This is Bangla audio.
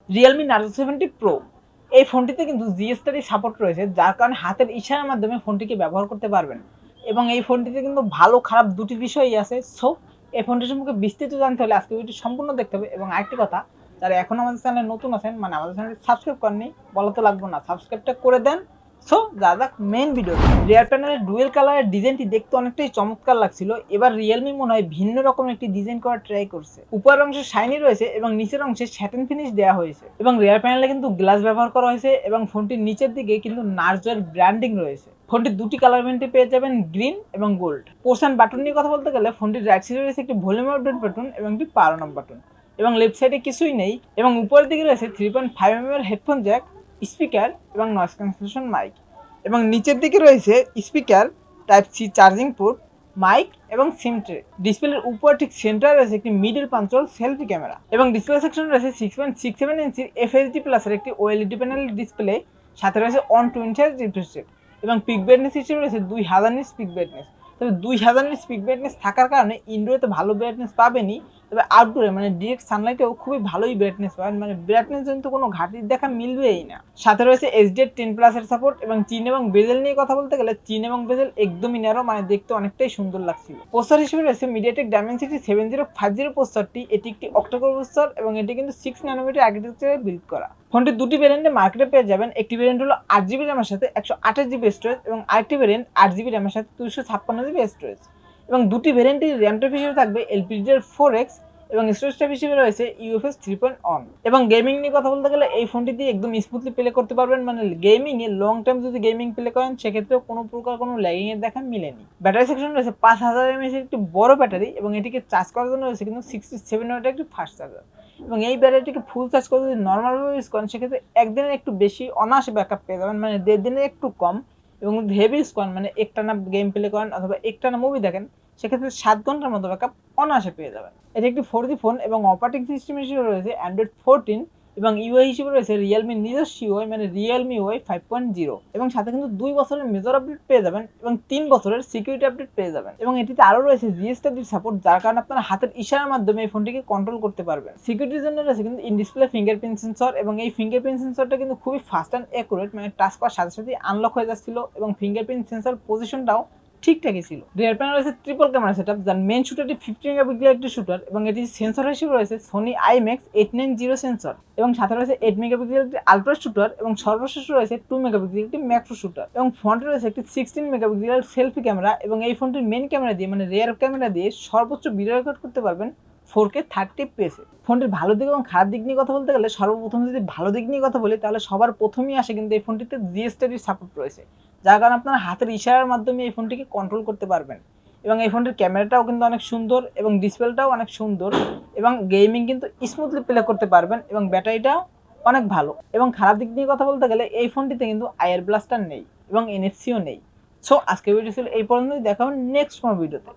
realme narzo 70 pro এই ফোনটিতে কিন্তু জিএস30 সাপোর্ট রয়েছে, যার কারণে হাতের ইশারার মাধ্যমে ফোনটিকে ব্যবহার করতে পারবেন। এবং এই ফোনটিতে কিন্তু ভালো খারাপ দুটি বিষয়ই আছে। সো এই ফোনটির সম্পর্কে বিস্তারিত জানতে হলে আজকে ভিডিওটি সম্পূর্ণ দেখতে হবে। এবং আরেকটি কথা, যারা এখন আমাদের চ্যানেলে নতুন আছেন, মানে আমাদের চ্যানেলটি সাবস্ক্রাইব করেননি, বলা তো লাগবে না, সাবস্ক্রাইবটা করে দেন। সো যা মেইন ভিডিও। রিয়ার প্যানেলের ডুয়েল কালারের ডিজাইনটি দেখতে অনেকটাই চমৎকার লাগছিল। এবার রিয়েলমি মনে হয় ভিন্ন রকম একটি ডিজাইন করার ট্রাই করছে। উপরের অংশে শাইনি রয়েছে এবং নিচের অংশে স্যাটিন ফিনিশ দেওয়া হয়েছে। এবং রিয়ার প্যানেলে কিন্তু গ্লাস ব্যবহার করা হয়েছে এবং ফোনটির নিচের দিকে কিন্তু নার্জোর ব্র্যান্ডিং রয়েছে। ফোনটির দুটি কালার ভেরিয়েন্টে পেয়ে যাবেন, গ্রিন এবং গোল্ড। পোর্স অ্যান্ড বাটন নিয়ে কথা বলতে গেলে ফোনটির রাইট সাইডে রয়েছে একটি ভলিউম আপডেট বাটন এবং একটি পাওয়ার অন বাটন, এবং লেফট সাইডে কিছুই নেই। এবং উপরের দিকে রয়েছে 3.5mm এর হেডফোন জ্যাক, স্পিকার এবং নয়েজ ক্যান্সেলেশন মাইক। এবং নিচের দিকে রয়েছে speaker, type C charging port, mic এবং সিম ট্রে। ডিসপ্লের উপর ঠিক সেন্টারে রয়েছে একটি মিডল পাঞ্চল সেলফি ক্যামেরা। এবং ডিসপ্লে সেকশনে রয়েছে 6.67 ইঞ্চির এফএইচডি প্লাসের একটি ওএলইডি প্যানেল ডিসপ্লে, সাথে রয়েছে 120 হার্জ রিফ্রেশ রেট। এবং পিক ব্রাইটনেস হিসেবে রয়েছে 2000 নিটস পিক ব্রাইটনেস। তবে 2000 নিটস পিক ব্রাইটনেস থাকার কারণে ইনডোরে তো ভালো ব্রাইটনেস পাবেনই, তবে আউটডোরে মানে ডিরেক্ট সানলাইটেও খুবই ভালোই ব্রাইটনেস পাবেন, মানে ব্রাইটনেস কিন্তু কোনো ঘাটির দেখা মিলবেই না। সাথে রয়েছে HDR10+ এর সাপোর্ট। এবং চিন এবং বেজেল নিয়ে কথা বলতে গেলে চিন এবং বেজেল একদমই ন্যারো, মানে দেখতে অনেকটাই সুন্দর লাগছিল। প্রসেসর হিসেবে রয়েছে মিডিয়াটেক ডাইমেনসিটি 7050 প্রসেসরটি। এটি একটি অক্টাকোর প্রসেসর এবং এটি কিন্তু 6 ন্যানোমিটার আর্কিটেকচারে বিল্ড করা। ফোনটি দুটি ভেরিয়েন্টে মার্কেটে পেয়ে যাবেন। একটি ভেরিয়েন্ট হলো 8GB র্যামের সাথে 128GB স্টোরেজ, এবং আরেকটি ভেরিয়েন্ট 8GB র্যামের সাথে 256GB স্টোরেজ। এবং দুটি ভেরিয়েন্টের র্যাম টাইপ হিসেবে থাকবে LPDDR4X, এবং স্টোরেজ টাইপ হিসেবে রয়েছে UFS 3.1। এবং গেমিং নিয়ে কথা বলতে গেলে এই ফোনটি দিয়ে একদম স্মুথলি প্লে করতে পারবেন, মানে গেমিং এ লং টাইম যদি গেমিং প্লে করেন সেক্ষেত্রেও কোনো প্রকার কোনো ল্যাগিং এর দেখা মিলেনি। ব্যাটারি সেকশন রয়েছে 5000 mAh একটি বড় ব্যাটারি, এবং এটিকে চার্জ করার জন্য রয়েছে কিন্তু 67 ওয়াটের একটি ফাস্ট চার্জার। এবং এই ব্যাটারিটিকে ফুল চার্জ করে যদি নর্মালভাবে ইউজ করেন সেক্ষেত্রে একদিনের একটু বেশি অনায়াসে ব্যাকআপ পেয়ে যাবেন, মানে 1.5 দিনের একটু কম। এবং যদি হেভি ইউজ করেন, মানে একটানা গেম প্লে করেন অথবা একটানা মুভি দেখেন, সেক্ষেত্রে 7 ঘন্টার মতো ব্যাকআপ অনায়াসে পেয়ে যাবেন। এটি একটি 4G ফোন, এবং অপারেটিং সিস্টেম হিসেবে রয়েছে Android 14, এবং ইউআই হিসেবে রয়েছে রিয়েলমির নিজস্ব ইউআই, মানে রিয়েলমি ইউআই 5.0। এবং সাথে কিন্তু 2 বছরের মেজর আপডেট পেয়ে যাবেন এবং 3 বছরের সিকিউরিটি আপডেট পেয়ে যাবেন। এবং এটিতে আরও রয়েছে জিএস30 সাপোর্ট, যার কারণে আপনারা হাতের ইশারার মাধ্যমে এই ফোনটিকে কন্ট্রোল করতে পারবেন। সিকিউরিটির জন্য রয়েছে কিন্তু ইন ডিসপ্লে ফিঙ্গারপ্রিন্ট সেন্সর, এবং এই ফিঙ্গারপ্রিন্ট সেন্সরটা কিন্তু খুবই ফাস্ট অ্যান্ড অ্যাকুরেট, মানে টাচ করার সাথে সাথে আনলক হয়ে যাচ্ছিল, এবং ফিঙ্গারপ্রিন্ট সেন্সর পজিশনটাও ঠিকঠাকই ছিল। রিয়ার প্যানেল রয়েছে ট্রিপল ক্যামেরা সেটআপ, যার মেইন শুটারটি 50 মেগাপিক্সেলের একটি শুটার, এবং এটি সেন্সর হিসেবে রয়েছে সোনি IMX 890 সেন্সর, এবং সাথে রয়েছে 8 মেগাপিক্সেলের একটি আলট্রা শুটার, এবং সর্বশেষ রয়েছে 2 মেগাপিক্সেলের একটি ম্যাক্রো শুটার। এবং ফ্রন্টে রয়েছে একটি 16 মেগাপিক্সেলের সেলফি ক্যামেরা, এবং এই ফোনটির মেইন ক্যামেরা দিয়ে মানে রিয়ার ক্যামেরা দিয়ে সর্বোচ্চ ভিডিও রেকর্ড করতে পারবেন 4K 30 fps। ফোনটির ভালো দিক এবং খারাপ দিক নিয়ে কথা বলতে গেলে সর্বপ্রথম যদি ভালো দিক নিয়ে কথা বলি, তাহলে সবার প্রথমেই আসে কিন্তু এই ফোনটিতে জিএস30 সাপোর্ট রয়েছে, যার কারণে আপনারা হাতের ইশারার মাধ্যমে এই ফোনটিকে কন্ট্রোল করতে পারবেন। এবং এই ফোনটির ক্যামেরাটাও কিন্তু অনেক সুন্দর, এবং ডিসপ্লেটাও অনেক সুন্দর, এবং গেমিং কিন্তু স্মুথলি প্লে করতে পারবেন, এবং ব্যাটারিটাও অনেক ভালো। এবং খারাপ দিক নিয়ে কথা বলতে গেলে এই ফোনটিতে কিন্তু আইআর ব্লাস্টার নেই এবং NFC-ও নেই। সো আজকের ভিডিও ছিল এই পর্যন্তই, দেখা হবে নেক্সট কোনো ভিডিওতে।